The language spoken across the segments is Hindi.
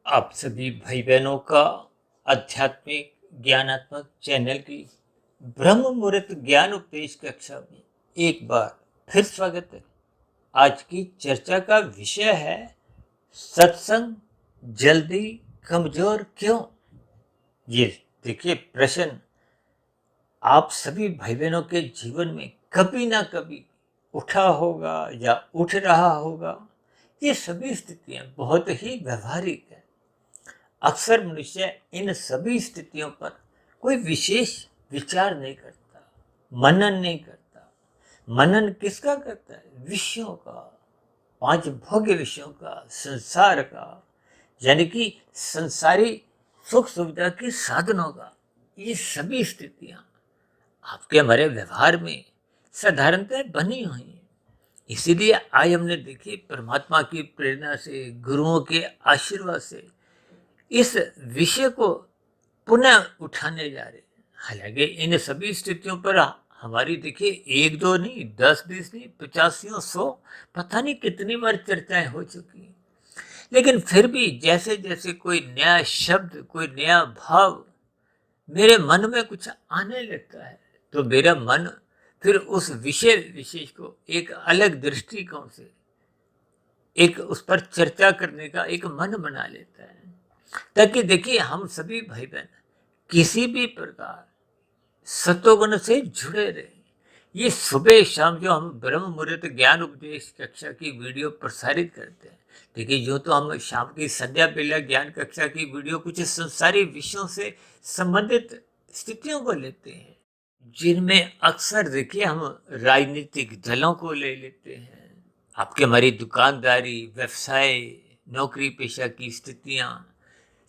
आप सभी भाई बहनों का आध्यात्मिक ज्ञानात्मक चैनल की ब्रह्म मुहूर्त ज्ञान उपदेश कक्षा में एक बार फिर स्वागत है। आज की चर्चा का विषय है सत्संग जल्दी कमजोर क्यों। ये देखिए प्रश्न आप सभी भाई बहनों के जीवन में कभी ना कभी उठा होगा या उठ रहा होगा। ये सभी स्थितियां बहुत ही व्यवहारिक है। अक्सर मनुष्य इन सभी स्थितियों पर कोई विशेष विचार नहीं करता, मनन नहीं करता। मनन किसका करता है? विषयों का, पांच भोग्य विषयों का, संसार का, यानी कि संसारी सुख सुविधा के साधनों का। ये सभी स्थितियां आपके हमारे व्यवहार में साधारणतः बनी हुई हैं। इसीलिए आज हमने देखी परमात्मा की प्रेरणा से, गुरुओं के आशीर्वाद से इस विषय को पुनः उठाने जा रहे हैं। हालांकि इन सभी स्थितियों पर हमारी देखिए एक दो नहीं, 10 20 नहीं, 85 100 पता नहीं कितनी बार चर्चाएं हो चुकी हैं। लेकिन फिर भी जैसे जैसे कोई नया शब्द, कोई नया भाव मेरे मन में कुछ आने लगता है, तो मेरा मन फिर उस विषय विशेष को एक अलग दृष्टिकोण से, एक उस पर चर्चा करने का एक मन बना लेता है, ताकि देखिए हम सभी भाई बहन किसी भी प्रकार सत्वगुण से जुड़े रहे। ये सुबह शाम जो हम ब्रह्म मुहूर्त ज्ञान उपदेश कक्षा की वीडियो प्रसारित करते हैं, देखिए जो तो हम शाम की संध्या बेला ज्ञान कक्षा की वीडियो कुछ संसारी विषयों से संबंधित स्थितियों को लेते हैं, जिनमें अक्सर देखिए हम राजनीतिक दलों को ले लेते हैं, आपके हमारी दुकानदारी, व्यवसाय, नौकरी पेशा की स्थितियां,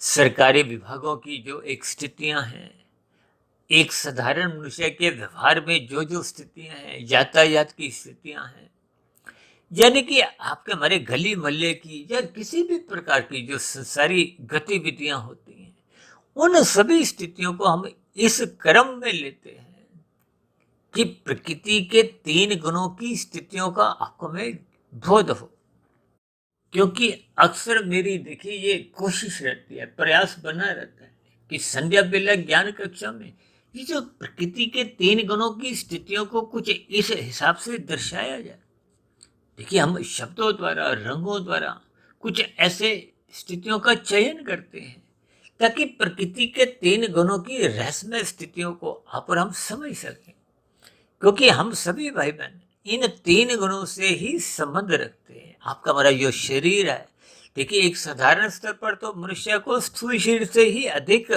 सरकारी विभागों की जो एक स्थितियां हैं, एक साधारण मनुष्य के व्यवहार में जो जो स्थितियां हैं, यातायात की स्थितियां हैं, यानी कि आपके हमारे गली मोहल्ले की या किसी भी प्रकार की जो संसारी गतिविधियां होती हैं, उन सभी स्थितियों को हम इस क्रम में लेते हैं कि प्रकृति के 3 गुणों की स्थितियों का आपको में बोध हो। क्योंकि अक्सर मेरी देखिए ये कोशिश रहती है, प्रयास बना रहता है कि संध्या बेला ज्ञान कक्षा में ये जो प्रकृति के 3 गुणों की स्थितियों को कुछ इस हिसाब से दर्शाया जाए। देखिए हम शब्दों द्वारा, रंगों द्वारा कुछ ऐसे स्थितियों का चयन करते हैं, ताकि प्रकृति के 3 गुणों की रहस्यमय स्थितियों को आप और हम समझ सकें। क्योंकि हम सभी भाई बहन इन 3 गुणों से ही संबंध रखते हैं। आपका हमारा जो शरीर है, देखिए एक साधारण स्तर पर तो मनुष्य को स्थूल शरीर से ही अधिक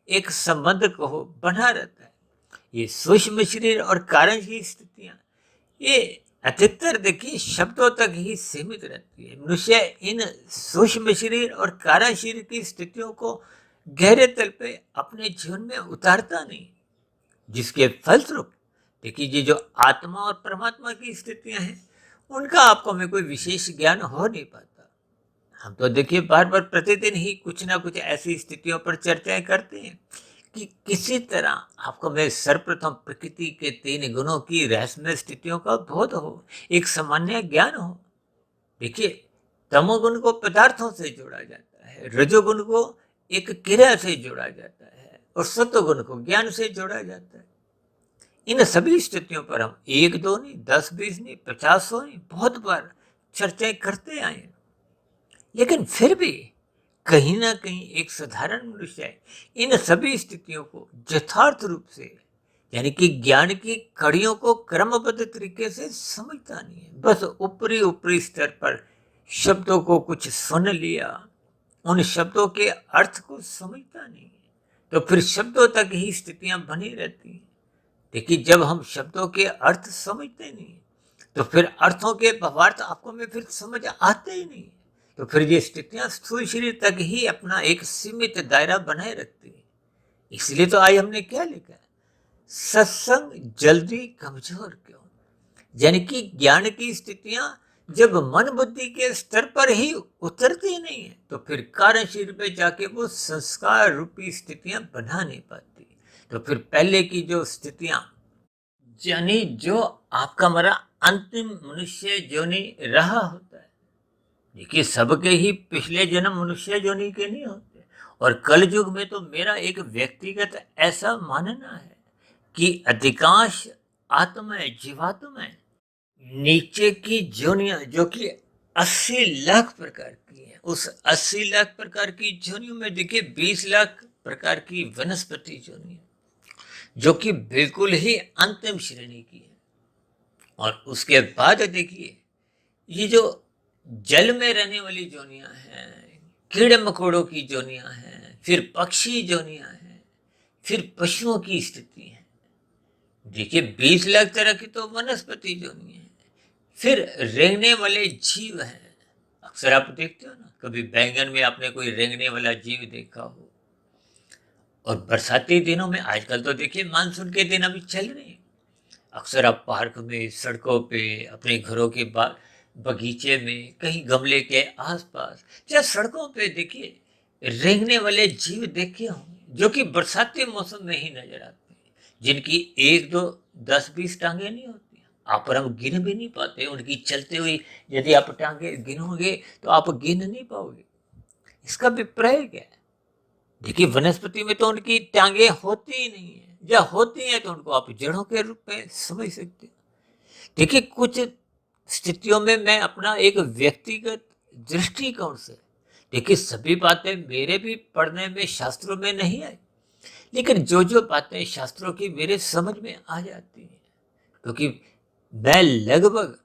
एक संबंध को बना रहता है। ये सूक्ष्म शरीर और कारण की स्थितियां, ये अधिकतर देखिए शब्दों तक ही सीमित रहती है। मनुष्य इन सूक्ष्म शरीर और कारण शरीर की स्थितियों को गहरे तल पे अपने जीवन में उतारता नहीं, जिसके फलस्वरूप देखिए ये जो आत्मा और परमात्मा की स्थितियां हैं, उनका आपको में कोई विशेष ज्ञान हो नहीं पाता। हम तो देखिए बार बार प्रतिदिन ही कुछ ना कुछ ऐसी स्थितियों पर चर्चाएं करते हैं कि किसी तरह आपको में सर्वप्रथम प्रकृति के 3 गुणों की रहस्यमय स्थितियों का बोध हो, एक सामान्य ज्ञान हो। देखिए तमोगुण को पदार्थों से जोड़ा जाता है, रजोगुण को एक क्रिया से जोड़ा जाता है, और सत्वगुण को ज्ञान से जोड़ा जाता है। इन सभी स्थितियों पर हम एक दो नहीं, 10 20 नहीं, 50 100 नहीं, बहुत बार चर्चाएं करते आए हैं। लेकिन फिर भी कहीं ना कहीं एक साधारण मनुष्य इन सभी स्थितियों को यथार्थ रूप से, यानी कि ज्ञान की कड़ियों को क्रमबद्ध तरीके से समझता नहीं है। बस ऊपरी ऊपरी स्तर पर शब्दों को कुछ सुन लिया, उन शब्दों के अर्थ को समझता नहीं है, तो फिर शब्दों तक ही स्थितियां बनी रहती हैं। देखिए जब हम शब्दों के अर्थ समझते नहीं, तो फिर अर्थों के भावार्थ आपको में फिर समझ आते ही नहीं, तो फिर ये स्थितियां स्थूल शरीर तक ही अपना एक सीमित दायरा बनाए रखती है। इसलिए तो आज हमने क्या लिखा है, सत्संग जल्दी कमजोर क्यों। यानी कि ज्ञान की स्थितियां जब मन बुद्धि के स्तर पर ही उतरती नहीं है, तो फिर कारण शरीर पे जाके वो संस्कार रूपी स्थितियां बना नहीं पाती। तो फिर पहले की जो स्थितियां, यानी जो आपका हमारा अंतिम मनुष्य योनि रहा होता है, देखिए, सबके ही पिछले जन्म मनुष्य योनि के नहीं होते, और कल युग में तो मेरा एक व्यक्तिगत ऐसा मानना है कि अधिकांश आत्माएं, जीवात्माएं नीचे की जोनियां जो कि 80 लाख प्रकार की है, उस 80 लाख प्रकार की जोनियों में देखिए 20 लाख प्रकार की वनस्पति जोनियां जो कि बिल्कुल ही अंतिम श्रेणी की है। और उसके बाद देखिए, ये जो जल में रहने वाली जोनियां हैं, कीड़े मकोड़ों की जोनियां हैं, फिर पक्षी जोनियां हैं, फिर पशुओं की स्थिति है। देखिए, 20 लाख तरह की तो वनस्पति जोनियां हैं, फिर रेंगने वाले जीव हैं। अक्सर आप देखते हो ना, कभी बैंगन में आपने कोई रेंगने वाला जीव देखा हो। और बरसाती दिनों में, आजकल तो देखिए मानसून के दिन अभी चल रहे हैं, अक्सर आप पार्क में, सड़कों पे, अपने घरों के बगीचे में, कहीं गमले के आसपास या सड़कों पे देखिए रेंगने वाले जीव देखे होंगे जो कि बरसाती मौसम में ही नजर आते हैं, जिनकी 1, 2, 10, 20 टांगे नहीं होती, आप और हम गिन भी नहीं पाते उनकी चलते हुई। यदि आप टांगे गिनोगे तो आप गिन नहीं पाओगे। इसका अभिप्राय क्या है? देखिए, वनस्पति में तो उनकी टांगे होती ही नहीं है, या होती हैं तो उनको आप जड़ों के रूप में समझ सकते हो। देखिए, कुछ स्थितियों में मैं अपना एक व्यक्तिगत दृष्टिकोण से, देखिए सभी बातें मेरे भी पढ़ने में, शास्त्रों में नहीं आई, लेकिन जो जो बातें शास्त्रों की मेरे समझ में आ जाती हैं, क्योंकि मैं लगभग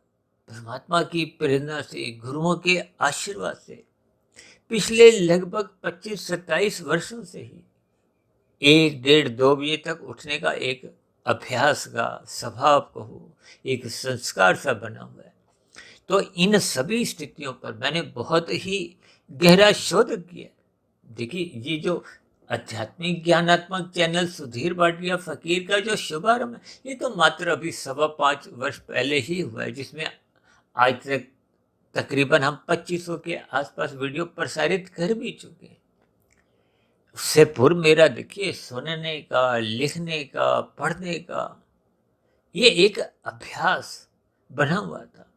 परमात्मा की प्रेरणा से, गुरुओं के आशीर्वाद से पिछले लगभग 25-27 वर्षों से ही 1, 1:30, 2 बजे तक उठने का एक अभ्यास का स्वभाव कहो, एक संस्कार सा बना हुआ है। तो इन सभी स्थितियों पर मैंने बहुत ही गहरा शोध किया। देखिए, ये जो आध्यात्मिक ज्ञानात्मक चैनल सुधीर भाटिया फकीर का जो शुभारंभ है, ये तो मात्र अभी 5.25 वर्ष पहले ही हुआ है, जिसमें आज तक तकरीबन हम 2500 के आसपास वीडियो प्रसारित कर भी चुके हैं। उससे पूर्व मेरा देखिए सुनने का, लिखने का, पढ़ने का ये एक अभ्यास बना हुआ था,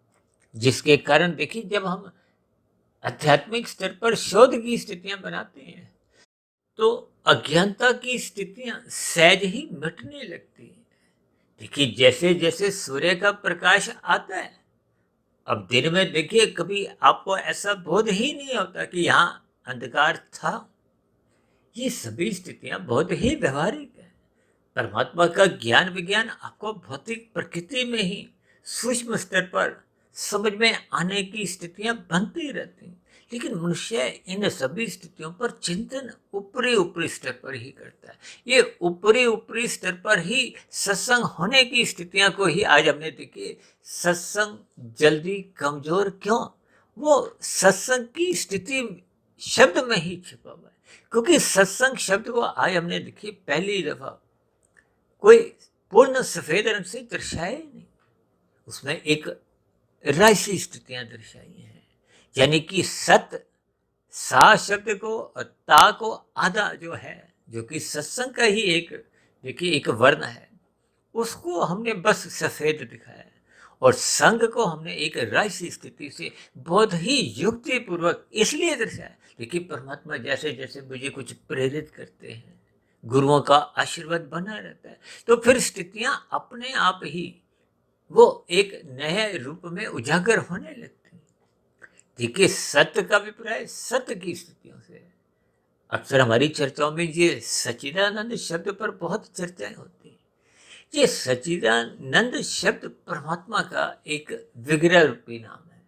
जिसके कारण देखिए जब हम आध्यात्मिक स्तर पर शोध की स्थितियां बनाते हैं तो अज्ञानता की स्थितियां सहज ही मिटने लगती हैं। देखिए, जैसे जैसे सूर्य का प्रकाश आता है, अब दिन में देखिए कभी आपको ऐसा बोध ही नहीं होता कि यहाँ अंधकार था। ये सभी स्थितियां बहुत ही व्यवहारिक है। परमात्मा का ज्ञान विज्ञान आपको भौतिक प्रकृति में ही सूक्ष्म स्तर पर समझ में आने की स्थितियां बनती रहती हैं, लेकिन मनुष्य इन सभी स्थितियों पर चिंतन ऊपरी ऊपरी स्तर पर ही करता है। ये ऊपरी ऊपरी स्तर पर ही सत्संग होने की स्थितियां को ही आज हमने देखी। सत्संग जल्दी कमजोर क्यों? वो सत्संग की स्थिति शब्द में ही छिपा हुआ है, क्योंकि सत्संग शब्द को आज हमने देखी पहली दफा कोई पूर्ण सफेद रंग से दर्शाया ही नहीं। उसमें एक राशि स्थितियां दर्शाई हैं, यानी कि सत, सा शब्द को और ता को आधा जो है, जो कि सत्संग का ही एक देखिए एक वर्ण है, उसको हमने बस सफेद दिखाया है। और संघ को हमने एक राशि स्थिति से बहुत ही युक्ति पूर्वक इसलिए दर्शाया। देखिए, परमात्मा जैसे जैसे मुझे कुछ प्रेरित करते हैं, गुरुओं का आशीर्वाद बना रहता है, तो फिर स्थितियां अपने आप ही वो एक नए रूप में उजागर होने लगती हैं। देखिए, सत्य का अभिप्राय सत्य की स्थितियों से। अक्सर हमारी चर्चाओं में ये सच्चिदानंद शब्द पर बहुत चर्चाएं होती हैं। ये सच्चिदानंद शब्द परमात्मा का एक विग्रह रूपी नाम है।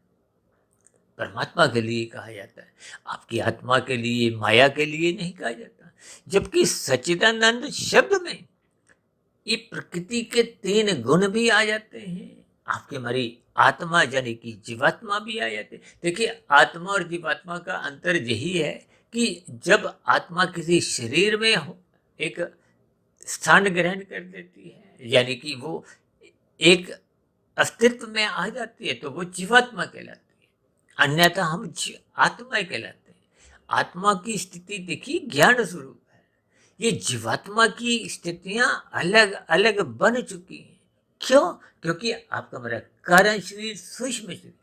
परमात्मा के लिए कहा जाता है, आपकी आत्मा के लिए, माया के लिए नहीं कहा जाता। जबकि सच्चिदानंद शब्द में ये प्रकृति के 3 गुण भी आ जाते हैं। आपके हमारी आत्मा यानी कि जीवात्मा भी आ जाते हैं। देखिए, आत्मा और जीवात्मा का अंतर यही है कि जब आत्मा किसी शरीर में एक स्थान ग्रहण कर लेती है, यानी कि वो एक अस्तित्व में आ जाती है, तो वो जीवात्मा कहलाती है। अन्यथा हम आत्मा कहलाते हैं। आत्मा की स्थिति देखिए ज्ञान स्वरूप है। ये जीवात्मा की स्थितियां अलग अलग बन चुकी हैं। क्यों? क्योंकि आपका मेरा कारण शरीर, सूक्ष्म शरीर,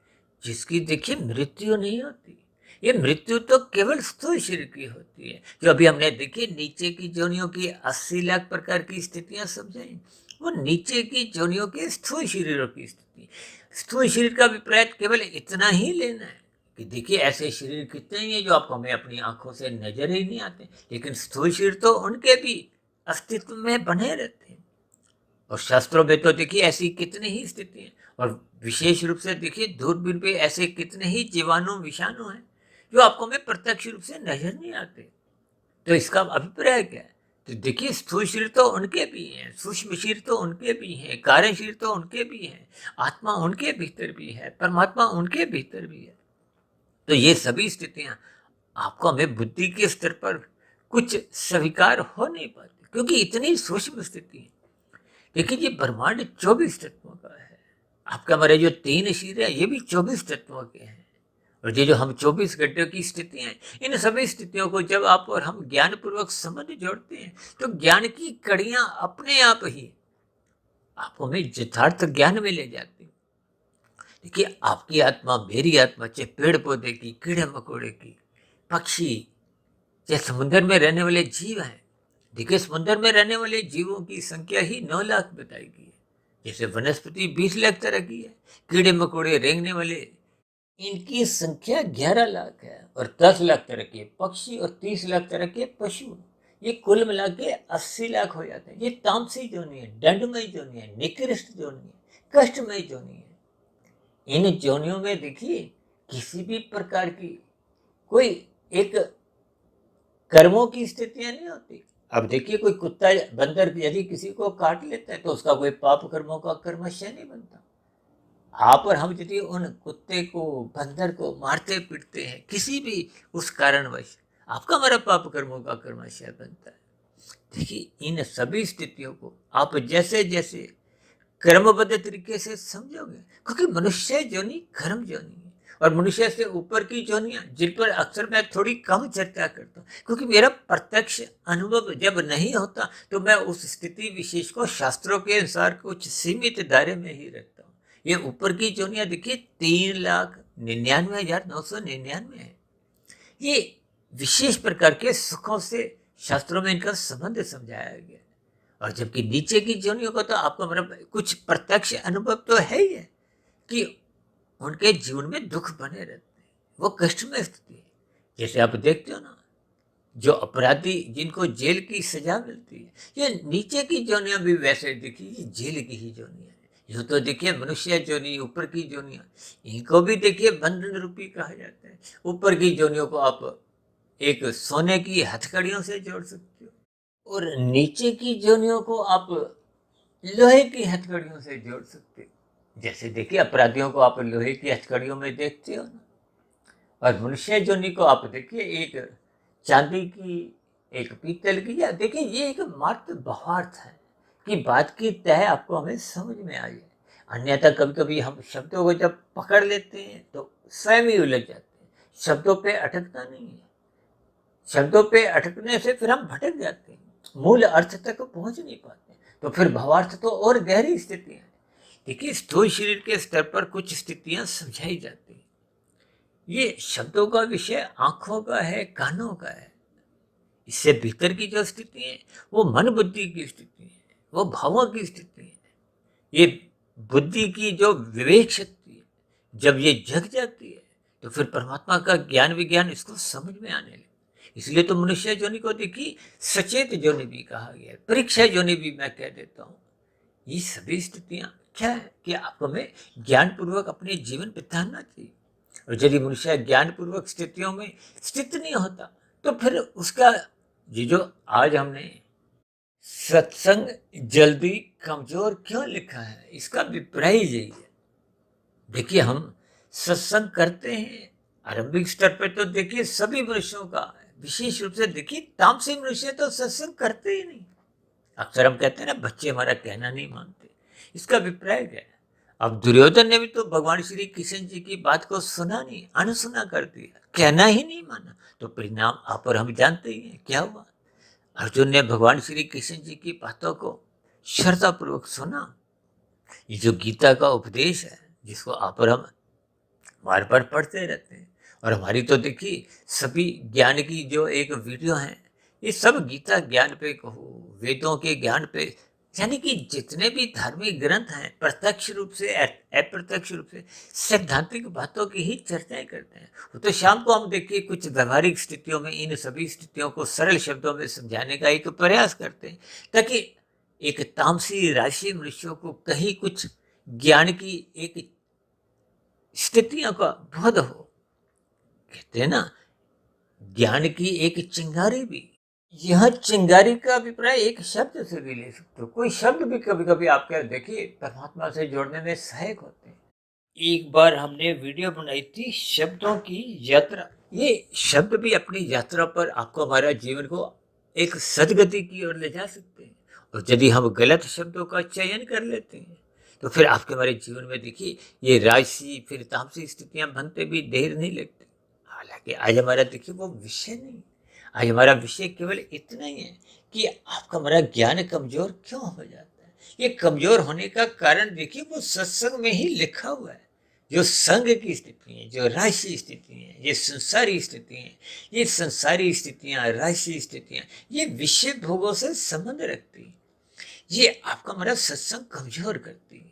जिसकी देखिए मृत्यु नहीं होती। ये मृत्यु तो केवल स्थूल शरीर की होती है। जो अभी हमने देखिए नीचे की जोनियों की 80 लाख प्रकार की स्थितियां समझाई, वो नीचे की जोनियों के स्थूल शरीरों की स्थिति। स्थूल शरीर का अभिप्राय केवल इतना ही लेना है कि देखिए ऐसे शरीर कितने ही हैं जो आपको हमें अपनी आंखों से नजर ही नहीं आते, लेकिन स्थूल शरीर तो उनके भी अस्तित्व में बने रहते हैं। और शास्त्रों में तो देखिए ऐसी कितनी ही स्थिति है, और विशेष रूप से देखिए दूरबीन पे ऐसे कितने ही जीवाणु विषाणु हैं जो आपको में प्रत्यक्ष रूप से नजर नहीं आते। तो इसका अभिप्राय क्या है? तो देखिए स्थूल शरीर तो उनके भी हैं, सूक्ष्म शरीर तो उनके भी हैं, कार्य शरीर तो उनके भी हैं, आत्मा उनके भीतर भी है, परमात्मा उनके भीतर भी है। तो ये सभी स्थितियां आपको हमें बुद्धि के स्तर पर कुछ स्वीकार हो नहीं पाती, क्योंकि इतनी सूक्ष्म स्थिति है। देखिए ये ब्रह्मांड 24 तत्वों का है। आपका हमारे जो 3 शरीर है ये भी 24 तत्वों के हैं। और ये जो हम 24 घंटे की स्थितियां हैं, इन सभी स्थितियों को जब आप और हम ज्ञान पूर्वक समझ जोड़ते हैं तो ज्ञान की कड़ियां अपने आप ही आपको हमें यथार्थ ज्ञान में ले जाती हैं। देखिए आपकी आत्मा, मेरी आत्मा, चाहे पेड़ पौधे की, कीड़े मकोड़े की, पक्षी, चाहे समुद्र में रहने वाले जीव हैं। देखिए समुद्र में रहने वाले जीवों की संख्या ही 9 लाख बताई गई है। जैसे वनस्पति 20 लाख तरह की है, कीड़े मकोड़े रेंगने वाले इनकी संख्या 11 लाख है, और 10 लाख तरह के पक्षी और 30 लाख तरह के पशु। ये कुल मिला के 80 लाख हो जाते हैं। ये तामसी जोनी है, दंडमय जोनी है, निकृष्ट जोनी है, कष्टमय जोनी है। इन जोनियों में देखिए किसी भी प्रकार की कोई एक कर्मों की स्थितियां नहीं होती। अब देखिए कोई कुत्ता बंदर यदि किसी को काट लेता है तो उसका कोई पाप कर्मों का कर्मशय नहीं बनता। आप और हम यदि उन कुत्ते को, बंदर को मारते पीटते हैं किसी भी उस कारणवश, आपका हमारा पाप कर्मों का कर्मशय बनता है। देखिए इन सभी स्थितियों को आप जैसे जैसे कर्मबद्ध तरीके से समझोगे, क्योंकि मनुष्य जोनी कर्म जोनी है, और मनुष्य से ऊपर की जोनियां जिन पर अक्सर मैं थोड़ी कम चर्चा करता हूँ, क्योंकि मेरा प्रत्यक्ष अनुभव जब नहीं होता तो मैं उस स्थिति विशेष को शास्त्रों के अनुसार कुछ सीमित दायरे में ही रखता हूँ। ये ऊपर की जोनियां देखिए 3,99,999 है। ये विशेष प्रकार के सुखों से शास्त्रों में इनका संबंध समझाया गया। और जबकि नीचे की जोनियों को तो आपको मतलब कुछ प्रत्यक्ष अनुभव तो है ही है कि उनके जीवन में दुख बने रहते हैं, वो कष्टमय स्थिति है। जैसे आप देखते हो ना, जो अपराधी जिनको जेल की सजा मिलती है, ये नीचे की जोनियां भी वैसे देखिए जेल की ही जोनियां है। यूं तो देखिए मनुष्य जोनी, ऊपर की जोनियां, इनको भी देखिए बंधन रूपी कहा जाता है। ऊपर की जोनियों को आप एक सोने की हथकड़ियों से जोड़ सकते हो, और नीचे की जोनियों को आप लोहे की हथकड़ियों से जोड़ सकते हो। जैसे देखिए अपराधियों को आप लोहे की हथकड़ियों में देखते हो ना, और मनुष्य जोनि को आप देखिए एक चांदी की, एक पीतल की, या देखिए ये एक मात्र भावार्थ है कि बात की तह आपको हमें समझ में आ जाए। अन्यथा कभी कभी हम शब्दों को जब पकड़ लेते हैं तो स्वयं ही उलझ जाते हैं। शब्दों पे अटकना नहीं है। शब्दों पे अटकने से फिर हम भटक जाते हैं, मूल अर्थ तक पहुंच नहीं पाते, तो फिर भावार्थ तो और गहरी स्थिति है। देखिए स्थूल शरीर के स्तर पर कुछ स्थितियां समझाई जाती हैं। ये शब्दों का विषय आंखों का है, कानों का है। इससे भीतर की जो स्थिति है वो मन बुद्धि की स्थिति है, वो भावों की स्थिति है। ये बुद्धि की जो विवेक शक्ति है, जब ये जग जाती है तो फिर परमात्मा का ज्ञान विज्ञान इसको समझ में आने लगे। इसलिए तो मनुष्य जोनि को देखिए सचेत जोनि भी कहा गया है, परीक्षा जोनि भी मैं कह देता हूँ। ये सभी स्थितियां क्या है कि आपको हमें ज्ञान पूर्वक अपने जीवन बिताना चाहिए। और यदि मनुष्य ज्ञान पूर्वक स्थितियों में स्थित नहीं होता तो फिर उसका ये जो आज हमने सत्संग जल्दी कमजोर क्यों लिखा है, इसका अभिप्राय यही है। देखिए हम सत्संग करते हैं आरंभिक स्तर पे, तो देखिए सभी मनुष्यों का, विशेष रूप से देखिए तामसी मनुष्य तो सत्संग करते ही नहीं। अक्सर हम कहते हैं ना बच्चे हमारा कहना नहीं मानते, इसका अभिप्राय क्या है? अब दुर्योधन ने भी तो भगवान श्री कृष्ण जी की बात को सुना नहीं, अनसुना कर दिया, कहना ही नहीं माना, तो परिणाम आप और हम जानते ही हैं क्या हुआ। अर्जुन ने भगवान श्री कृष्ण जी की बातों को श्रद्धापूर्वक सुना। ये जो गीता का उपदेश है जिसको आप और हम बार बार पढ़ते रहते हैं। और हमारी तो देखिए सभी ज्ञान की जो एक वीडियो है, ये सब गीता ज्ञान पे कहो, वेदों के ज्ञान पे, यानी कि जितने भी धार्मिक ग्रंथ हैं प्रत्यक्ष रूप से अप्रत्यक्ष रूप से सैद्धांतिक बातों की ही चर्चाएं करते हैं। वो तो शाम को हम देखिए कुछ व्यवहारिक स्थितियों में इन सभी स्थितियों को सरल शब्दों में समझाने का एक प्रयास करते हैं, ताकि एक तामसी राशि मनुष्यों को कहीं कुछ ज्ञान की एक स्थितियों का बोध हो। कहते हैं ना, ज्ञान की एक चिंगारी भी, यह चिंगारी का अभिप्राय एक शब्द से भी ले सकते हो। कोई शब्द भी कभी कभी आपके देखिए परमात्मा से जोड़ने में सहायक होते हैं। एक बार हमने वीडियो बनाई थी शब्दों की यात्रा। ये शब्द भी अपनी यात्रा पर आपको हमारा जीवन को एक सदगति की ओर ले जा सकते हैं। और यदि हम गलत शब्दों का चयन कर लेते हैं तो फिर आपके हमारे जीवन में देखिए ये राजसी फिर तामसी स्थितियां बनते भी देर नहीं लगती। हालांकि आज हमारा देखिए वो विषय नहीं, आज हमारा विषय केवल इतना ही है कि आपका हमारा ज्ञान कमजोर क्यों हो जाता है। ये कमजोर होने का कारण देखिए वो सत्संग में ही लिखा हुआ है। जो संघ की स्थिति है, जो राशि स्थिति है, ये संसारी स्थिति है, ये संसारी स्थितियां, राशि स्थितियां, ये विषय भोगों से संबंध रखती है। ये आपका हमारा सत्संग कमजोर करती है।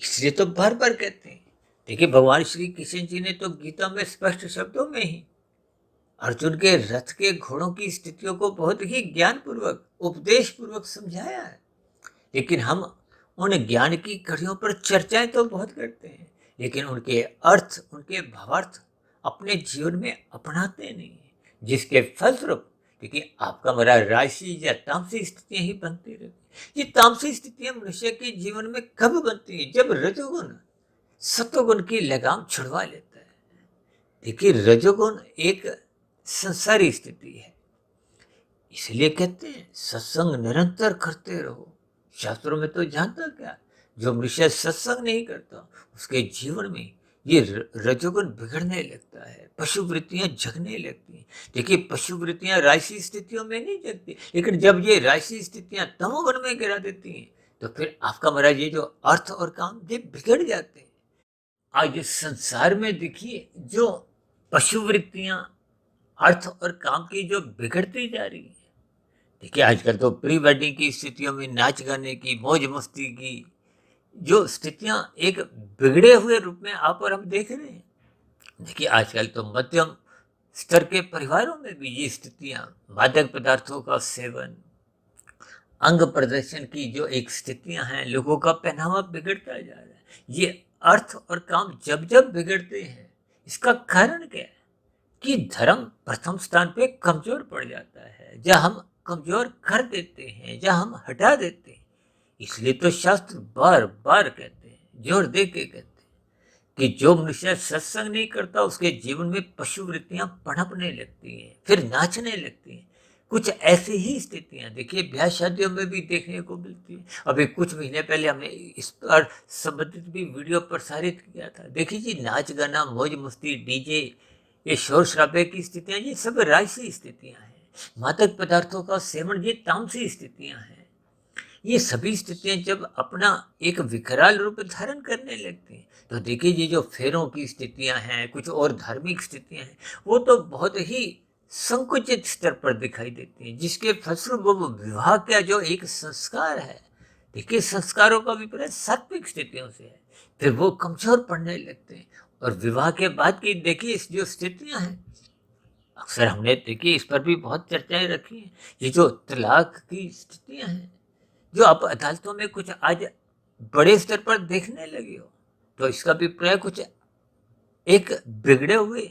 इसलिए तो बार बार कहते हैं। देखिए भगवान श्री कृष्ण जी ने तो गीता में स्पष्ट शब्दों में ही अर्जुन के रथ के घोड़ों की स्थितियों को बहुत ही ज्ञान पूर्वक उपदेश पूर्वक समझाया है। लेकिन हम उन ज्ञान की कड़ियों पर चर्चाएं तो बहुत करते हैं, लेकिन उनके अर्थ, उनके भावार्थ अपने जीवन में अपनाते नहीं है। जिसके फलस्वरूप देखिए आपका हमारा राशि या तामसी स्थितियां ही बनती रहती। ये तामसी स्थितियां मनुष्य के जीवन में कब बनती है? जब रजोगुण सत्वगुण की लगाम छुड़वा लेता है। देखिए रजोगुण एक संसारी स्थिति है, इसलिए कहते हैं सत्संग निरंतर करते रहो। शास्त्रों में तो जानता क्या, जो मनुष्य सत्संग नहीं करता उसके जीवन में ये रजोगुण बिगड़ने लगता है, पशु वृत्तियां जगने लगती हैं। देखिए पशु वृत्तियां राशि स्थितियों में नहीं जगती, लेकिन जब ये राशि स्थितियां तमोगुण में गिरा देती हैं तो फिर आपका महाराज ये जो अर्थ और काम ये बिगड़ जाते हैं। आज इस संसार में देखिए जो पशु वृत्तियां अर्थ और काम की जो बिगड़ती जा रही है। देखिए आजकल तो प्री वेडिंग की स्थितियों में नाच गाने की, मौज मस्ती की जो स्थितियां एक बिगड़े हुए रूप में आप और हम देख रहे हैं। देखिए आजकल तो मध्यम स्तर के परिवारों में भी ये स्थितियां, मादक पदार्थों का सेवन, अंग प्रदर्शन की जो एक स्थितियां हैं, लोगों का पहनावा बिगड़ता जा रहा है। ये अर्थ और काम जब जब बिगड़ते हैं, इसका कारण क्या है कि धर्म प्रथम स्थान पे कमजोर पड़ जाता है। जब हम कमजोर कर देते हैं, जब हम हटा देते हैं, इसलिए तो शास्त्र बार बार कहते हैं, जोर दे के कहते हैं कि जो मनुष्य सत्संग नहीं करता उसके जीवन में पशु वृत्तियां पनपने लगती हैं, फिर नाचने लगती हैं। कुछ ऐसी ही स्थितियां देखिए ब्याह शादियों में भी देखने को मिलती है। अभी कुछ महीने पहले हमने इस पर संबंधित भी वीडियो प्रसारित किया था। देखिए जी नाच गाना, मौज मस्ती, डीजे, ये शोर शराबे की स्थितियां, ये सब राजसी स्थितियां हैं। मादक पदार्थों का सेवन, ये तामसी स्थितियां हैं। ये सभी स्थितियां जब अपना एक विकराल रूप धारण करने लगती हैं तो देखिए ये जो फेरों की स्थितियां हैं, कुछ और धार्मिक स्थितियां हैं, वो तो बहुत ही संकुचित स्तर पर दिखाई देती हैं। जिसके फलस्वरूप वो विवाह का जो एक संस्कार है, देखिए संस्कारों का अभिप्राय सात्विक स्थितियों से है, फिर वो कमजोर पड़ने लगते हैं। और विवाह के बाद की देखिए जो स्थितियां हैं, अक्सर हमने देखिए इस पर भी बहुत चर्चाएं रखी हैं। ये जो तलाक की स्थितियां हैं, जो आप अदालतों में कुछ आज बड़े स्तर पर देखने लगे हो, तो इसका अभिप्राय कुछ एक बिगड़े हुए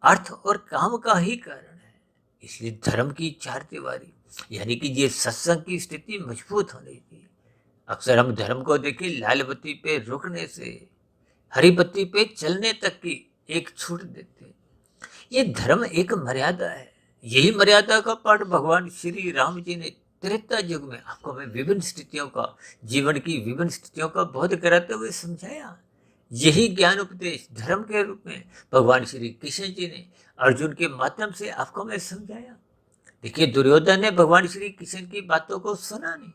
अर्थ और काम का ही कारण है। इसलिए धर्म की चार दीवारी, यानी कि ये सत्संग की स्थिति मजबूत होनी चाहिए। अक्सर हम धर्म को देखिए लाल बत्ती पे रुकने से हरी बत्ती पे चलने तक की एक छूट देते हैं। ये धर्म एक मर्यादा है। यही मर्यादा का पाठ भगवान श्री राम जी ने त्रेता युग में आपको हमें विभिन्न स्थितियों का, जीवन की विभिन्न स्थितियों का बोध कराते हुए समझाया। यही ज्ञान उपदेश धर्म के रूप में भगवान श्री कृष्ण जी ने अर्जुन के माध्यम से आपको हमें समझाया। देखिए दुर्योधन ने भगवान श्री कृष्ण की बातों को सुना नहीं।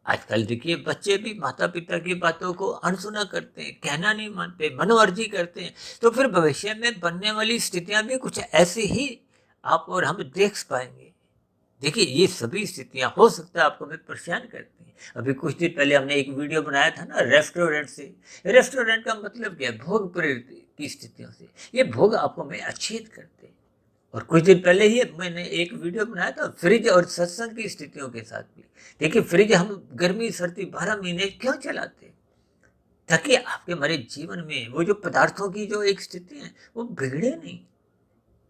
आजकल देखिए बच्चे भी माता पिता की बातों को अनसुना करते हैं, कहना नहीं मानते, मनोमर्जी करते हैं। तो फिर भविष्य में बनने वाली स्थितियां भी कुछ ऐसी ही आप और हम देख पाएंगे। देखिए ये सभी स्थितियां हो सकता है आपको भी परेशान करती हैं। अभी कुछ दिन पहले हमने एक वीडियो बनाया था ना रेस्टोरेंट से। रेस्टोरेंट का मतलब क्या है? भोग प्रवृत्ति की स्थितियों से। ये भोग आपको में अच्छेद करते हैं। और कुछ दिन पहले ही मैंने एक वीडियो बनाया था फ्रिज और सत्संग की स्थितियों के साथ भी। देखिए फ्रिज हम गर्मी सर्दी 12 महीने क्यों चलाते हैं? ताकि आपके हमारे जीवन में वो जो पदार्थों की जो एक स्थिति है वो बिगड़े नहीं।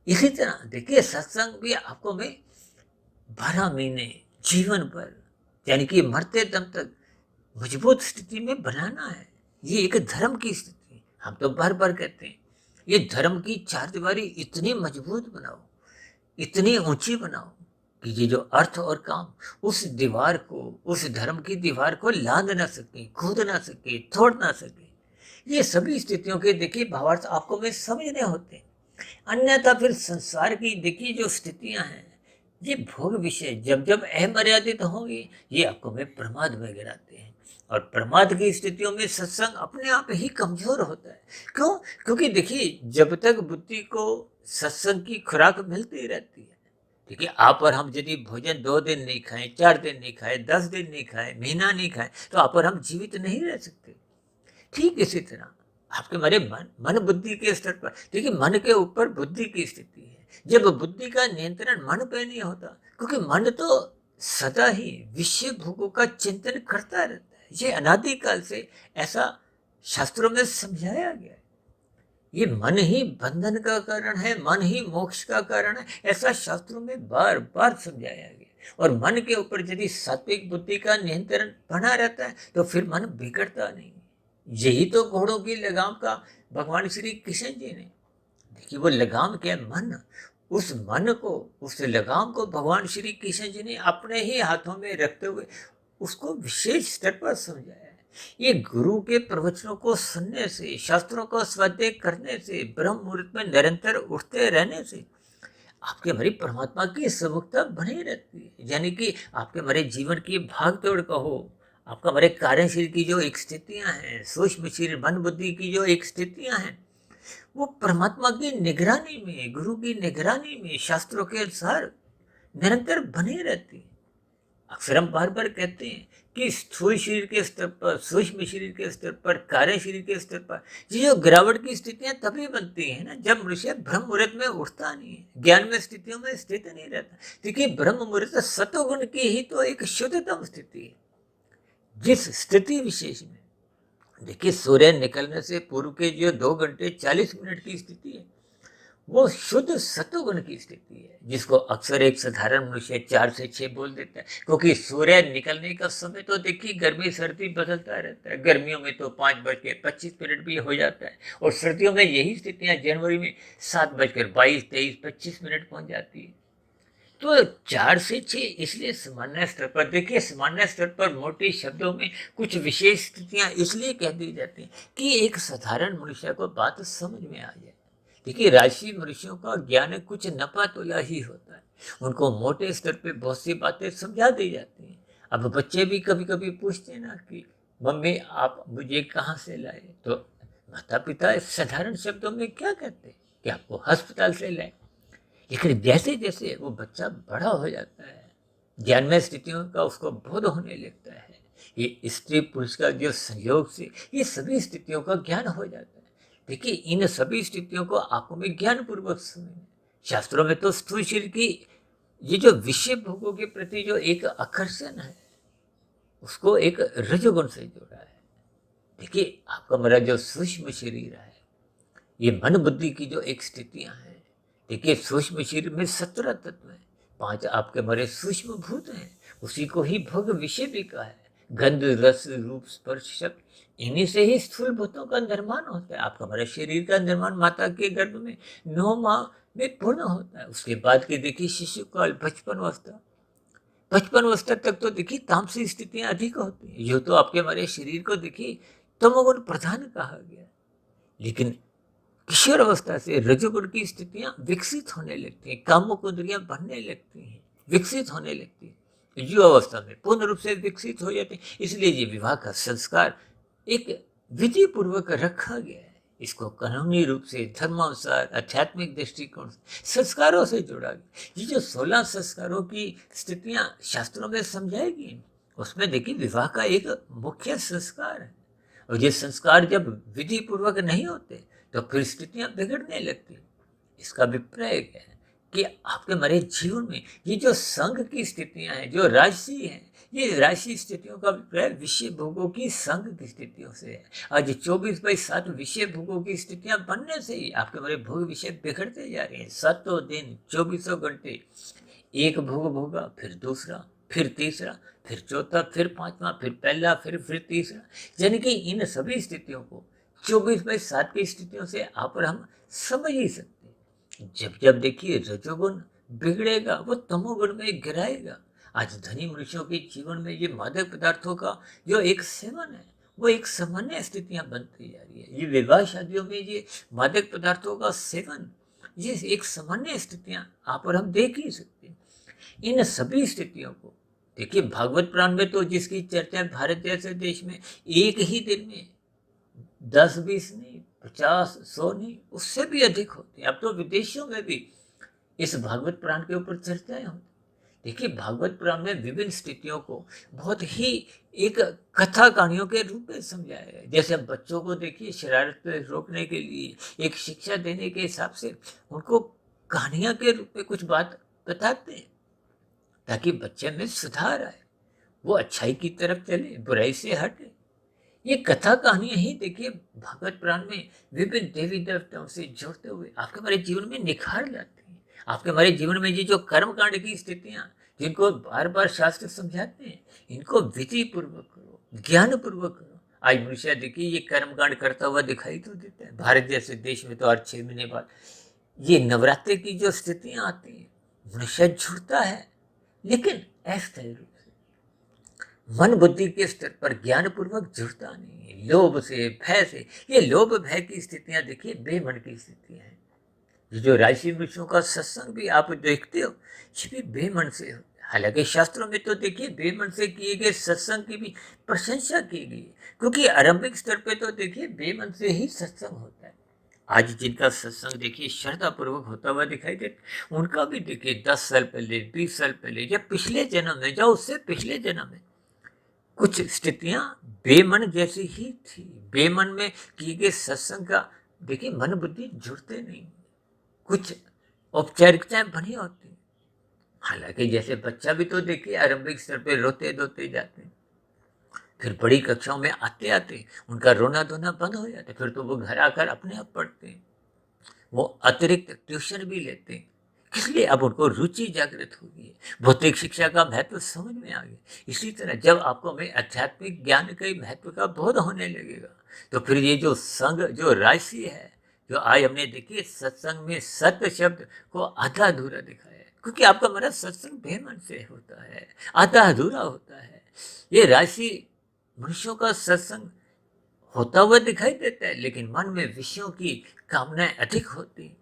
इसी तरह देखिए सत्संग भी आपको में 12 महीने जीवन भर, यानी कि मरते दम तक मजबूत स्थिति में बनाना है। ये एक धर्म की स्थिति है। हम तो बार बार कहते हैं ये धर्म की चार दीवारी इतनी मजबूत बनाओ, इतनी ऊंची बनाओ कि ये जो अर्थ और काम उस दीवार को, उस धर्म की दीवार को लांद ना सके, कूद ना सके, तोड़ ना सके। ये सभी स्थितियों के देखिए भावार्थ आपको में समझने होते हैं। अन्यथा फिर संसार की देखिए जो स्थितियां हैं, ये भोग विषय जब जब अमर्यादित होंगी, ये आपको में प्रमाद में गिराते हैं। और प्रमाद की स्थितियों में सत्संग अपने आप ही कमजोर होता है। क्यों? क्योंकि देखिए जब तक बुद्धि को सत्संग की खुराक मिलती रहती है, देखिए आप और हम यदि भोजन 2 दिन नहीं खाएं, 4 दिन नहीं खाएं, 10 दिन नहीं खाएं, महीना नहीं खाएं, तो आप और हम जीवित नहीं रह सकते। ठीक इसी तरह आपके हमारे मन बुद्धि के स्तर पर देखिए मन के ऊपर बुद्धि की स्थिति है। जब बुद्धि का नियंत्रण मन पे नहीं होता, क्योंकि मन तो सदा ही विषय भोगों का चिंतन करता रहता है। ये अनादिकाल से ऐसा शास्त्रों में समझाया गया है। ये मन ही बंधन का कारण है, मन ही मोक्ष का कारण है, ऐसा शास्त्रों में बार बार समझाया गया। और मन के ऊपर यदि सात्विक बुद्धि का नियंत्रण बना रहता है तो फिर मन बिगड़ता नहीं। यही तो घोड़ों की लगाम का भगवान श्री कृष्ण जी ने, देखिए वो लगाम क्या है? मन। उस मन को, उस लगाम को भगवान श्री कृष्ण जी ने अपने ही हाथों में रखते हुए उसको विशेष स्तर पर समझाया है। ये गुरु के प्रवचनों को सुनने से, शास्त्रों को स्वाध्याय करने से, ब्रह्म मुहूर्त में निरंतर उठते रहने से आपके हमारी परमात्मा की समुखता बनी रहती है। यानी कि आपके हमारे जीवन की भाग दौड़ कहो, आपका हमारे कार्यशील की जो एक स्थितियां हैं, सूक्ष्म शरीर मन बुद्धि की जो एक स्थितियां हैं, वो परमात्मा की निगरानी में, गुरु की निगरानी में, शास्त्रों के अनुसार निरंतर बनी रहती है। अक्सर हम बार बार कहते हैं कि स्थूल शरीर के स्तर पर, सूक्ष्म शरीर के स्तर पर, कार्य शरीर के स्तर पर ये जो गिरावट की स्थितियां तभी बनती है ना जब मनुष्य ब्रह्म मुहूर्त में उठता नहीं है, ज्ञान में स्थितियों में स्थित नहीं रहता। देखिए ब्रह्म मुहूर्त सतोगुण की ही तो एक शुद्धतम स्थिति है। जिस स्थिति विशेष में देखिए सूर्य निकलने से पूर्व के जो 2 घंटे 40 मिनट की स्थिति है, वो शुद्ध सतोगुण की स्थिति है, जिसको अक्सर एक साधारण मनुष्य 4 से 6 बोल देता है। क्योंकि सूर्य निकलने का समय तो देखिए गर्मी सर्दी बदलता रहता है। गर्मियों में तो 5:25 भी हो जाता है, और सर्दियों में यही स्थितियां जनवरी में 7:22 23 25 पहुंच जाती है। तो 4 से 6 इसलिए सामान्य स्तर पर, देखिए सामान्य स्तर पर मोटे शब्दों में कुछ विशेष स्थितियां इसलिए कह दी जाती हैं कि एक साधारण मनुष्य को बात समझ में आ जाए। देखिए राशि मनुष्यों का ज्ञान कुछ नपा तोला ही होता है। उनको मोटे स्तर पे बहुत सी बातें समझा दी जाती हैं। अब बच्चे भी कभी कभी पूछते हैं ना कि मम्मी आप मुझे कहाँ से लाए, तो माता पिता साधारण शब्दों में क्या कहते हैं कि आपको अस्पताल से लाए। लेकिन जैसे जैसे वो बच्चा बड़ा हो जाता है, ज्ञान में स्थितियों का उसको बोध होने लगता है, ये स्त्री पुरुष का जो संयोग से ये सभी स्थितियों का ज्ञान हो जाता है। देखिए इन सभी स्थितियों को आपको में ज्ञान पूर्वक समझना। शास्त्रों में तो स्थूल शरीर की ये जो विषय भोगों के प्रति जो एक आकर्षण है, उसको एक रजोगुण से जोड़ा है। देखिए आपका मेरा जो सूक्ष्म शरीर है, ये मन बुद्धि की जो एक स्थितियां हैं, देखिए सूक्ष्म शरीर में 17 तत्व हैं, 5 आपके हमारे सूक्ष्म भूत हैं, उसी को ही भोग विषय भी कहा है। गंध रस रूप स्पर्श शब्द, इन्हीं से ही स्थूल भूतों का निर्माण होता है। आपका हमारे शरीर का निर्माण माता के गर्भ में 9 माह में पूर्ण होता है। उसके बाद के देखिए शिशु काल, बचपन अवस्था, बचपन अवस्था तक तो देखिए तामसी स्थितियां अधिक होती हैं। यो तो आपके हमारे शरीर को देखिए तमोगुण प्रधान कहा गया। लेकिन किशोर अवस्था से रजोगुण की स्थितियां विकसित होने लगती हैं, कामुक इंद्रियां बढ़ने लगती हैं, विकसित होने लगती हैं। युवावस्था में पूर्ण रूप से विकसित हो जाते हैं। इसलिए ये विवाह का संस्कार एक विधि पूर्वक रखा गया है। इसको कानूनी रूप से धर्मानुसार आध्यात्मिक दृष्टिकोण संस्कारों से जोड़ा गया। ये जो 16 संस्कारों की स्थितियां शास्त्रों में समझाई गई, उसमें देखिए विवाह का एक मुख्य संस्कार है। और ये संस्कार जब विधि पूर्वक नहीं होते तो फिर स्थितियां बिगड़ने लगती। इसका अभिप्राय क्या है कि आपके हमारे जीवन में ये जो संघ की स्थितियां हैं, जो राशि हैं, ये राशि स्थितियों का अभिप्राय विषय भोगों की संघ की स्थितियों से है। आज 24/7 विषय भोगों की स्थितियां बनने से ही आपके हमारे भोग विषय बिगड़ते जा रहे हैं। 7 दिन 24 घंटे एक भोग भोगा, फिर दूसरा, फिर तीसरा, फिर चौथा, फिर पांचवा, फिर पहला, फिर तीसरा। यानी कि इन सभी स्थितियों को 24/7 की स्थितियों से आप और हम समझ ही सकते। जब जब देखिए रजोगुण बिगड़ेगा वो तमोगुण में गिराएगा। आज धनी मनुष्यों के जीवन में ये मादक पदार्थों का जो एक सेवन है वो एक सामान्य स्थितियां बनती जा रही है। ये विवाह शादियों में ये मादक पदार्थों का सेवन ये एक सामान्य स्थितियां आप और हम देख ही सकते हैं। इन सभी स्थितियों को देखिए भागवत पुराण में तो जिसकी चर्चा भारत जैसे देश में एक ही दिन में 10-20 नहीं, 50-100 नहीं, उससे भी अधिक होते हैं। अब तो विदेशों में भी इस भागवत पुराण के ऊपर चर्चाएं होती। देखिए भागवत पुराण में विभिन्न स्थितियों को बहुत ही एक कथा कहानियों के रूप में समझाया है। जैसे अब बच्चों को देखिए शरारत पे रोकने के लिए एक शिक्षा देने के हिसाब से उनको कहानियां के रूप में कुछ बात बताते हैं ताकि बच्चे में सुधार आए, वो अच्छाई की तरफ चले, बुराई से हटे। ये कथा कहानियां ही देखिए भागवत पुराण में विभिन्न देवी देवताओं से जोड़ते हुए आपके हमारे जीवन में निखार लाते हैं। आपके हमारे जीवन में ये जो कर्म कांड की स्थितियां जिनको बार बार शास्त्र समझाते हैं, इनको विधि पूर्वक करो, ज्ञान पूर्वक करो। आज मनुष्य देखिए ये कर्म कांड करता हुआ दिखाई तो देता है। भारत जैसे देश में तो हर 6 महीने बाद ये नवरात्रि की जो स्थितियां आती हैं, मनुष्य जुड़ता है लेकिन अस्थायी रूप से मन बुद्धि के स्तर पर ज्ञान पूर्वक जुड़ता नहीं है। लोभ से, भय से, ये लोभ भय की स्थितियां देखिए बेमन की स्थितियां हैं। ये जो राशि मनुष्यों का सत्संग भी आप देखते हो, ये भी बेमन से होता है। हालांकि शास्त्रों में तो देखिए बेमन से किए गए सत्संग की भी प्रशंसा की गई है, क्योंकि आरंभिक स्तर पे तो देखिए बेमन से ही सत्संग होता है। आज जिनका सत्संग देखिए श्रद्धा पूर्वक होता हुआ दिखाई देता, उनका भी देखिए 10 साल पहले, 20 साल पहले या पिछले जन्म में या उससे पिछले जन्म में कुछ स्थितियां बेमन जैसी ही थी। बेमन में किए गए सत्संग का देखिए मन बुद्धि जुड़ते नहीं, कुछ औपचारिकताएं बनी होती। हालांकि जैसे बच्चा भी तो देखिए आरंभिक स्तर पे रोते धोते जाते हैं, फिर बड़ी कक्षाओं में आते आते उनका रोना धोना बंद हो जाता है, फिर तो वो घर आकर अपने आप पढ़ते हैं, वो अतिरिक्त ट्यूशन भी लेते हैं। इसलिए अब उनको रुचि जागृत हो गई है, भौतिक शिक्षा का महत्व समझ में आ गया। इसी तरह जब आपको में आध्यात्मिक ज्ञान के महत्व का बोध होने लगेगा तो फिर ये जो संघ जो राशि है, जो आज हमने देखी सत्संग में सत्य शब्द को आधा अधूरा दिखाया है, क्योंकि आपका मेरा सत्संग बेमन से होता है, आधा अधूरा होता है। ये राशि मनुष्यों का सत्संग होता हुआ दिखाई देता है, लेकिन मन में विषयों की कामनाएं अधिक होती,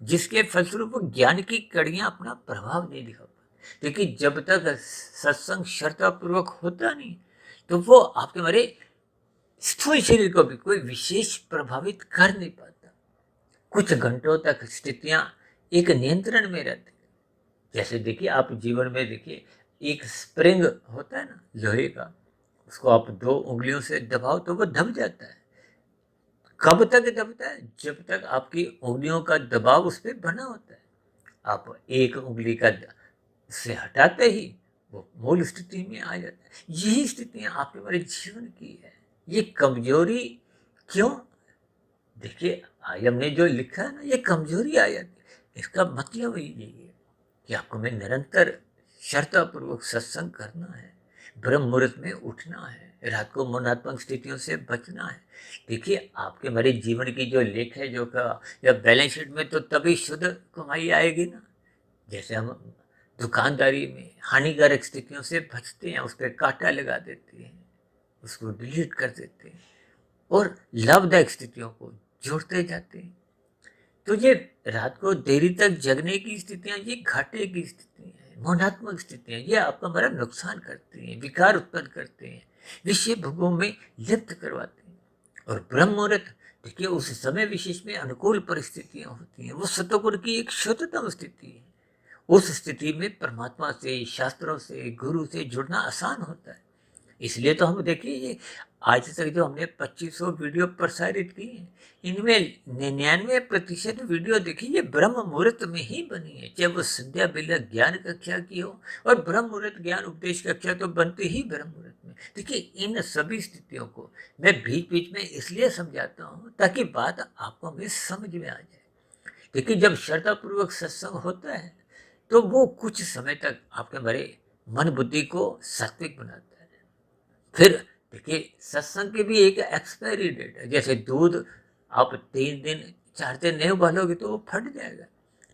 जिसके फलस्वरूप ज्ञान की कड़ियां अपना प्रभाव नहीं दिखा पाती। लेकिन जब तक सत्संग श्रद्धापूर्वक होता नहीं तो वो आपके मेरे स्थूल शरीर को भी कोई विशेष प्रभावित कर नहीं पाता। कुछ घंटों तक स्थितियां एक नियंत्रण में रहती। जैसे देखिए आप जीवन में देखिए एक स्प्रिंग होता है ना लोहे का, उसको आप 2 उंगलियों से दबाओ तो वो दब जाता है। कब तक दबता है? जब तक आपकी उंगलियों का दबाव उस पर बना होता है। आप एक उंगली का से हटाते ही वो मूल स्थिति में आ जाता है। यही स्थितियां आपके हमारे जीवन की है। ये कमजोरी क्यों? देखिए आज हमने जो लिखा है ना, ये कमजोरी आ जाती है। इसका मतलब यही है कि आपको में निरंतर श्रद्धापूर्वक सत्संग करना है, ब्रह्म मुहूर्त में उठना है, रात को मनात्मक स्थितियों से बचना है। देखिए आपके हमारे जीवन की जो लेख है जो का या बैलेंस शीट में तो तभी शुद्ध कमाई आएगी ना। जैसे हम दुकानदारी में हानिकारक स्थितियों से बचते हैं, उस पर कांटा लगा देते हैं, उसको डिलीट कर देते हैं और लाभदायक स्थितियों को जोड़ते जाते हैं। तो ये रात को देरी तक जगने की स्थितियां ये घाटे की स्थितियां हैं, मौनात्मक स्थितियाँ ये आपका बड़ा नुकसान करती हैं, विकार उत्पन्न करते हैं, विषय भोगों में लिप्त करवाते हैं। और ब्रह्म मुहूर्त देखिए उस समय विशेष में अनुकूल परिस्थितियाँ होती हैं, वो सतोगुण की एक शुद्धतम स्थिति है। उस स्थिति में परमात्मा से, शास्त्रों से, गुरु से जुड़ना आसान होता है। इसलिए तो हम देखिए ये आज तक जो हमने 2500 वीडियो प्रसारित की हैं, इनमें 99% वीडियो देखिए ये ब्रह्म मुहूर्त में ही बनी है, चाहे वो संध्या बेला ज्ञान कक्षा की हो, और ब्रह्म मुहूर्त ज्ञान उपदेश कक्षा तो बनती ही ब्रह्म मुहूर्त में। देखिए इन सभी स्थितियों को मैं बीच बीच में इसलिए समझाता हूँ ताकि बात आपको में समझ में आ जाए। देखिए जब श्रद्धापूर्वक सत्संग होता है तो वो कुछ समय तक आपके हमारे मन बुद्धि को सात्विक बनाता है। फिर देखिए सत्संग की भी एक एक्सपायरी डेट है। जैसे दूध आप 3 दिन 4 दिन नहीं उबालोगे तो वो फट जाएगा।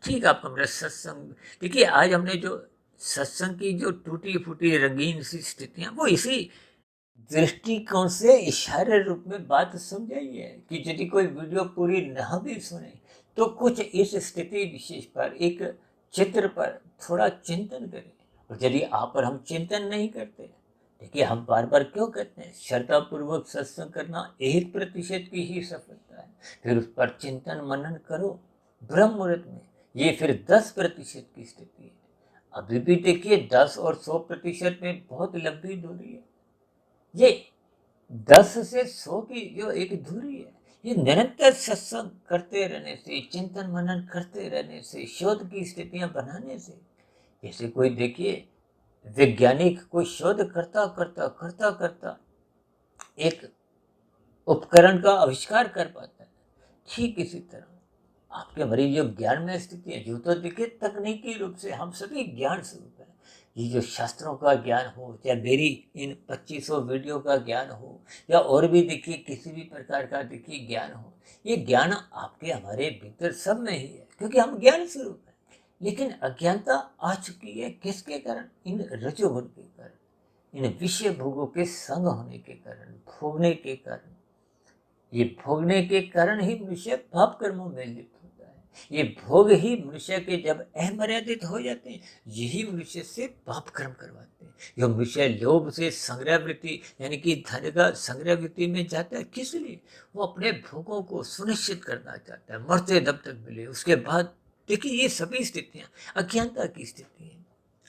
ठीक है, आपका मेरा सत्संग देखिए आज हमने जो सत्संग की जो टूटी फूटी रंगीन सी स्थितियाँ वो इसी दृष्टिकोण से इशारे रूप में बात समझाई है कि यदि कोई वीडियो पूरी न भी सुने तो कुछ इस स्थिति विशेष पर एक चित्र पर थोड़ा चिंतन करें। और यदि आप और हम चिंतन नहीं करते, देखिए हम बार बार क्यों कहते हैं श्रद्धापूर्वक सत्संग करना 1% की ही सफलता है। फिर उस पर चिंतन मनन करो ब्रह्म मुहूर्त में, ये फिर 10% की स्थिति है। अभी भी देखिए 10 और 100% में बहुत लंबी दूरी है। ये 10 से 100 की जो एक दूरी है, ये निरंतर सत्संग करते रहने से, चिंतन मनन करते रहने से, शोध की स्थितियां बनाने से। जैसे कोई देखिए वैज्ञानिक कोई शोध करता करता करता करता एक उपकरण का आविष्कार कर पाता है, ठीक इसी तरह आपके हमारी जो ज्ञान में स्थिति है, जो तो देखिए तकनीकी रूप से हम सभी ज्ञान स्वरूप है। ये जो शास्त्रों का ज्ञान हो, चाहे मेरी इन 2500 वीडियो का ज्ञान हो, या और भी देखिए किसी भी प्रकार का देखिए ज्ञान हो, ये ज्ञान आपके हमारे भीतर सब में ही है, क्योंकि हम ज्ञान स्वरूप है। लेकिन अज्ञानता आ चुकी है किसके कारण? इन रजोगुण के कारण, इन विषय भोगों के संग होने के कारण, भोगने के कारण। ये भोगने के कारण ही मनुष्य पाप कर्मों में लिप्त होता है। ये भोग ही मनुष्य के जब अमर्यादित हो जाते हैं, यही मनुष्य से पाप कर्म करवाते हैं। जो मनुष्य लोभ से संग्रह वृत्ति यानी कि धन का संग्रह वृत्ति में जाता है, किस लिए? वो अपने भोगों को सुनिश्चित करना चाहता है, मरते दब तक मिले। उसके बाद देखिए ये सभी स्थितियां अज्ञानता की स्थिति है।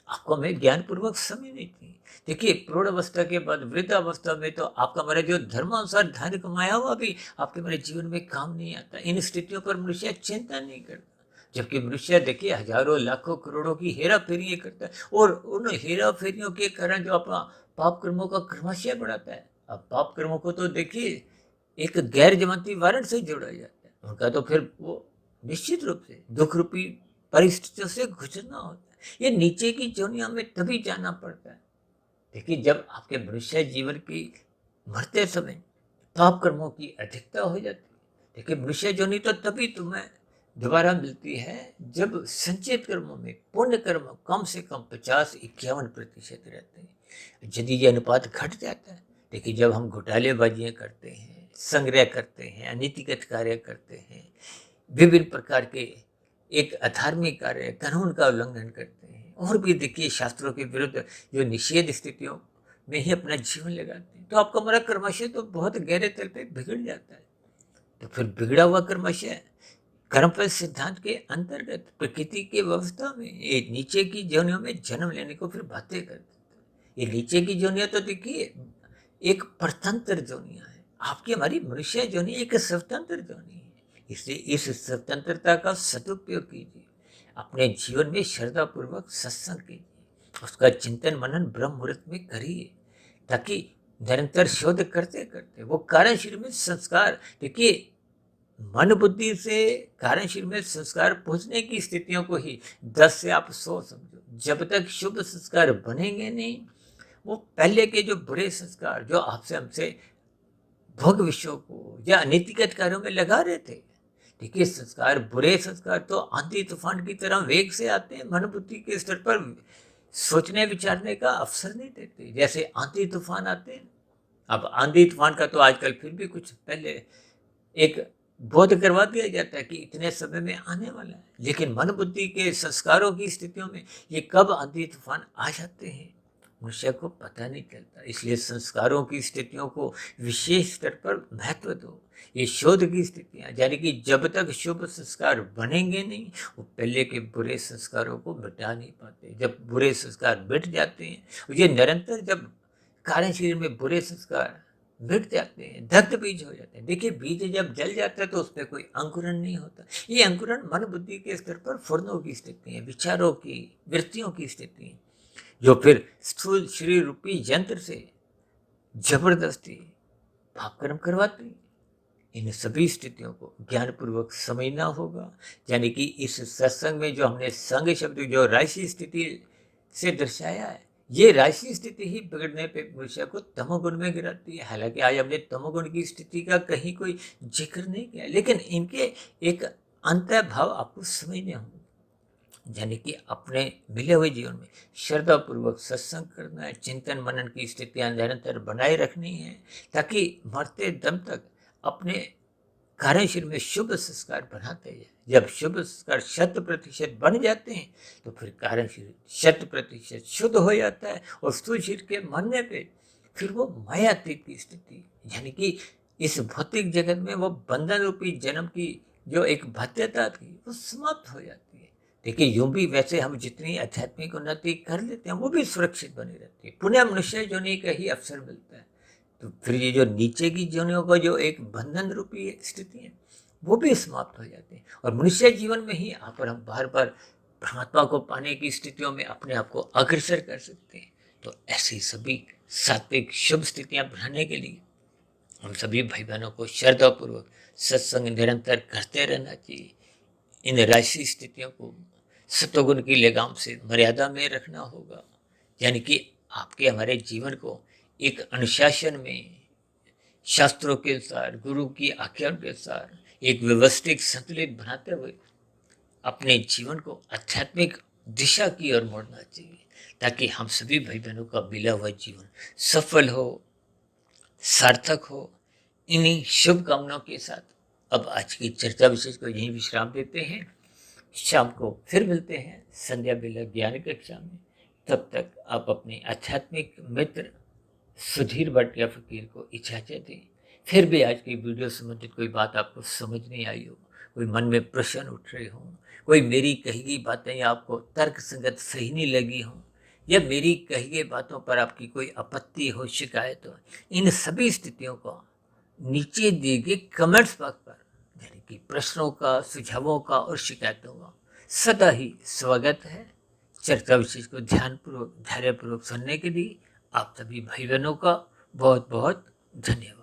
आपको हमें ज्ञानपूर्वक समझनी थी। देखिए प्रौढ़ अवस्था के बाद वृद्धावस्था में तो आपका मेरा जो धर्मानुसार धन कमाया हुआ भी आपके मेरे जीवन में काम नहीं आता। इन स्थितियों पर मनुष्य चिंता नहीं करता, जबकि मनुष्य देखिए हजारों लाखों करोड़ों की हेरा फेरी करता है, और उन हेरा फेरियों के कारण जो अपना पाप कर्मों का क्रमशः बढ़ाता है। अब पाप कर्मों को तो देखिए एक गैर जमानती वारंट से जोड़ा जाता है, उनका तो फिर वो निश्चित रूप से दुख रूपी परिस्थितियों से गुजरना होता है। ये नीचे की जोनियों में तभी जाना पड़ता है। देखिए जब आपके मनुष्य जीवन की मरते समय पाप कर्मों की अधिकता हो जाती है, देखिए मनुष्य जोनि तो तभी तुम्हें दोबारा मिलती है जब संचित कर्मों में पुण्य कर्म कम से कम 50-51% रहते हैं। यदि ये अनुपात घट जाता है, देखिए जब हम घोटालेबाजियां करते हैं, संग्रह करते हैं, अनीतिगत कार्य करते हैं, विभिन्न प्रकार के एक अधार्मिक कार्य कानून का उल्लंघन करते हैं, और भी देखिए शास्त्रों के विरुद्ध जो निषेध स्थितियों में ही अपना जीवन लगाते हैं, तो आपका हमारा कर्मशय तो बहुत गहरे तल पे बिगड़ जाता है। तो फिर बिगड़ा हुआ कर्मशय कर्मफल सिद्धांत के अंतर्गत प्रकृति की व्यवस्था में ये नीचे की जोनियों में जन्म लेने को फिर बातें करते हैं। ये नीचे की जोनियां तो देखिए एक परतंत्र जोनियां है, आपकी हमारी मनुष्य जोनी एक स्वतंत्र जोनी है। इसलिए इस स्वतंत्रता का सदुपयोग कीजिए, अपने जीवन में श्रद्धापूर्वक सत्संग कीजिए, उसका चिंतन मनन ब्रह्म मुहूर्त में करिए, ताकि निरंतर शोध करते करते वो कार्यशील में संस्कार देखिए मन बुद्धि से कार्यशील में संस्कार पहुंचने की स्थितियों को ही 10 से आप 100 समझो। जब तक शुभ संस्कार बनेंगे नहीं, वो पहले के जो बुरे संस्कार जो आपसे हमसे भोग विषयों को या अनीतिगत कार्यों में लगा रहे थे, देखिए संस्कार बुरे संस्कार तो आंधी तूफान की तरह वेग से आते हैं, मन बुद्धि के स्तर पर सोचने विचारने का अवसर नहीं देते। जैसे आंधी तूफान आते हैं, अब आंधी तूफान का तो आजकल फिर भी कुछ पहले एक बोध करवा दिया जाता है कि इतने समय में आने वाला है, लेकिन मन बुद्धि के संस्कारों की स्थितियों में ये कब आंधी तूफान आ जाते हैं मनुष्य को पता नहीं चलता। इसलिए संस्कारों की स्थितियों को विशेष स्तर पर महत्व दो। ये शोध की स्थितियां, यानी कि जब तक शुभ संस्कार बनेंगे नहीं, वो पहले के बुरे संस्कारों को मिटा नहीं पाते। जब बुरे संस्कार मिट जाते हैं, ये निरंतर जब कारण शरीर में बुरे संस्कार मिट जाते हैं, दग्ध बीज हो जाते हैं। देखिए, बीज जब जल जाता है तो उसमें कोई अंकुरण नहीं होता। ये अंकुरण मन बुद्धि के स्तर पर फुर्नों की स्थिति है, विचारों की, वृत्तियों की स्थिति है, जो फिर स्थूल शरीर रूपी यंत्र से जबरदस्ती पाप कर्म करवाते हैं। इन सभी स्थितियों को ज्ञानपूर्वक समझना होगा। यानी कि इस सत्संग में जो हमने संग शब्द जो राशि स्थिति से दर्शाया है, ये राशि स्थिति ही बिगड़ने पे मनुष्य को तमोगुण में गिराती है। हालांकि आज हमने तमोगुण की स्थिति का कहीं कोई जिक्र नहीं किया, लेकिन इनके एक अंतः भाव आपको समझने होंगे। यानी कि अपने मिले हुए जीवन में श्रद्धा पूर्वक सत्संग करना है, चिंतन मनन की स्थितियां निरंतर बनाए रखनी है, ताकि मरते दम तक अपने कार्यशील में शुभ संस्कार बनाते हैं। जब शुभ संस्कार 100% बन जाते हैं तो फिर कार्यशील 100% शुद्ध हो जाता है, और स्थूल शरीर के मरने पे फिर वो मायातीत की स्थिति, यानी कि इस भौतिक जगत में वो बंधन रूपी जन्म की जो एक बाध्यता थी वो समाप्त हो जाती है। देखिए, यूं भी वैसे हम जितनी आध्यात्मिक उन्नति कर लेते हैं वो भी सुरक्षित बनी रहती है, पुण्य मनुष्य जोनि का ही अवसर मिलता है। तो फिर ये जो नीचे की जोनियों का जो एक बंधन रूपी स्थिति है वो भी समाप्त हो जाती है, और मनुष्य जीवन में ही यहाँ पर हम बार बार परमात्मा को पाने की स्थितियों में अपने आप को अग्रसर कर सकते हैं। तो ऐसी सभी सात्विक शुभ स्थितियां बनाने के लिए हम सभी भाई बहनों को श्रद्धापूर्वक सत्संग निरंतर करते रहना चाहिए। इन राशि स्थितियों को सत्वगुण की लगाम से मर्यादा में रखना होगा, यानी कि आपके हमारे जीवन को एक अनुशासन में शास्त्रों के अनुसार, गुरु की आज्ञा के अनुसार एक व्यवस्थित संतुलित बनाते हुए अपने जीवन को आध्यात्मिक दिशा की ओर मोड़ना चाहिए, ताकि हम सभी भाई बहनों का मिला हुआ जीवन सफल हो, सार्थक हो। इन्हीं शुभकामनाओं के साथ अब आज की चर्चा विशेष को यहीं विश्राम देते हैं। शाम को फिर मिलते हैं संध्या बेला ज्ञान कक्षा में। तब तक आप अपने आध्यात्मिक मित्र सुधीर भाटिया फकीर को इजाजत दें। फिर भी आज की वीडियो संबंधित कोई बात आपको समझ नहीं आई हो, कोई मन में प्रश्न उठ रहे हो, कोई मेरी कही गई बातें आपको तर्क संगत सही नहीं लगी हो, या मेरी कही गई बातों पर आपकी कोई आपत्ति हो, शिकायत हो, इन सभी स्थितियों को नीचे दिए गए कमेंट्स बॉक्स पर, यानी कि प्रश्नों का, सुझावों का और शिकायतों का सदा ही स्वागत है। चर्चा विशेष को ध्यानपूर्वक, धैर्यपूर्वक सुनने के लिए आप सभी भाई बहनों का बहुत बहुत धन्यवाद।